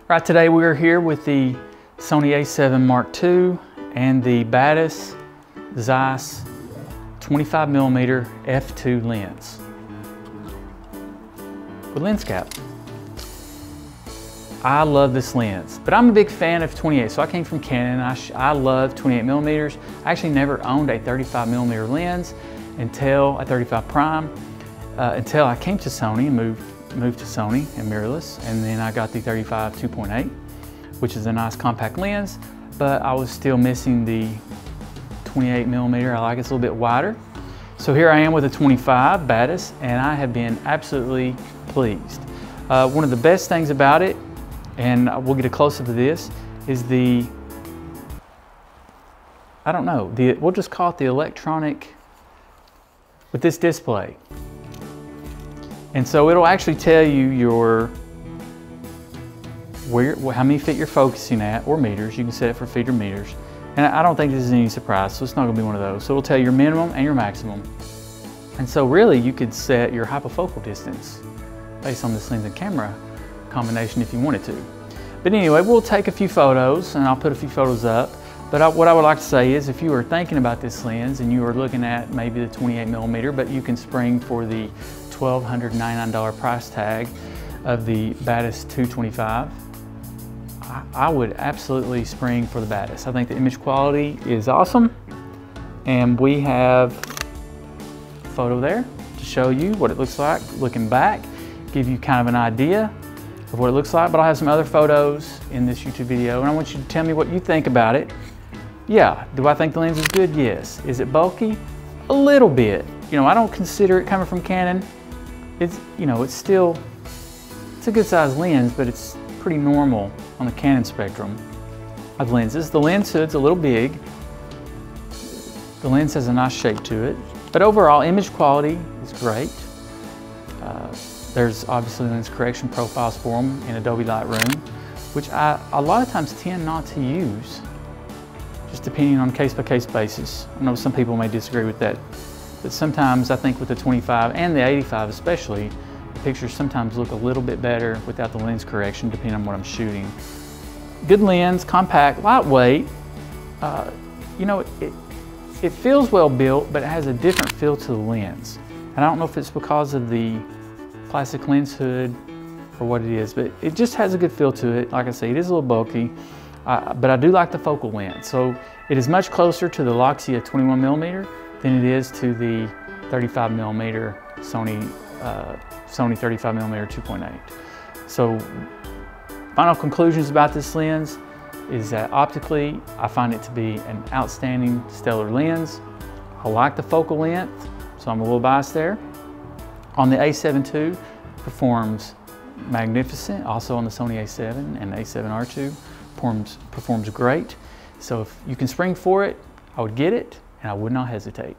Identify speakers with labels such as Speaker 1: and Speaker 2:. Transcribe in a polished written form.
Speaker 1: Right, today we are here with the Sony a7 Mark II and the Batis Zeiss 25mm f2 lens with lens cap. I love this lens, but I'm a big fan of 28. So I came from Canon. I love 28mm. I actually never owned a 35mm lens until a 35 prime, until I came to Sony and moved to Sony and mirrorless, and then I got the 35 2.8, which is a nice compact lens, but I was still missing the 28mm. I like it's a little bit wider. So here I am with a 25 Batis, and I have been absolutely pleased. One of the best things about it, and we'll get a close-up of this, is the, I don't know, we'll just call it the electronic, with this display. And so it'll actually tell you how many feet you're focusing at, or meters. You can set it for feet or meters. And I don't think this is any surprise, so it's not gonna be one of those. So it'll tell you your minimum and your maximum. And so really you could set your hyperfocal distance based on this lens and camera combination if you wanted to. But anyway, we'll take a few photos, and I'll put a few photos up. But what I would like to say is, if you are thinking about this lens and you are looking at maybe the 28mm, but you can spring for the $1,299 price tag of the Batis 225, I would absolutely spring for the Batis. I think the image quality is awesome, and we have a photo there to show you what it looks like looking back, give you kind of an idea of what it looks like. But I'll have some other photos in this YouTube video, and I want you to tell me what you think about it. Yeah, do I think the lens is good? Yes. Is it bulky? A little bit. You know, I don't consider it, coming from Canon, it's a good sized lens, but it's pretty normal on the Canon spectrum of lenses. The lens hood's a little big. The lens has a nice shape to it, but overall image quality is great. There's obviously lens correction profiles for them in Adobe Lightroom, which I a lot of times tend not to use, just depending on case-by-case basis. I know some people may disagree with that, but sometimes I think with the 25 and the 85 especially, the pictures sometimes look a little bit better without the lens correction, depending on what I'm shooting. Good lens, compact, lightweight. You know, it feels well built, but it has a different feel to the lens. And I don't know if it's because of the plastic lens hood or what it is, but it just has a good feel to it. Like I say, it is a little bulky, but I do like the focal length. So it is much closer to the Loxia 21mm than it is to the 35mm Sony 35mm 2.8. So final conclusions about this lens is that optically, I find it to be an outstanding, stellar lens. I like the focal length, so I'm a little biased there. On the a7 II, performs magnificent. Also on the Sony a7 and a7R2, performs great. So if you can spring for it, I would get it, and I would not hesitate.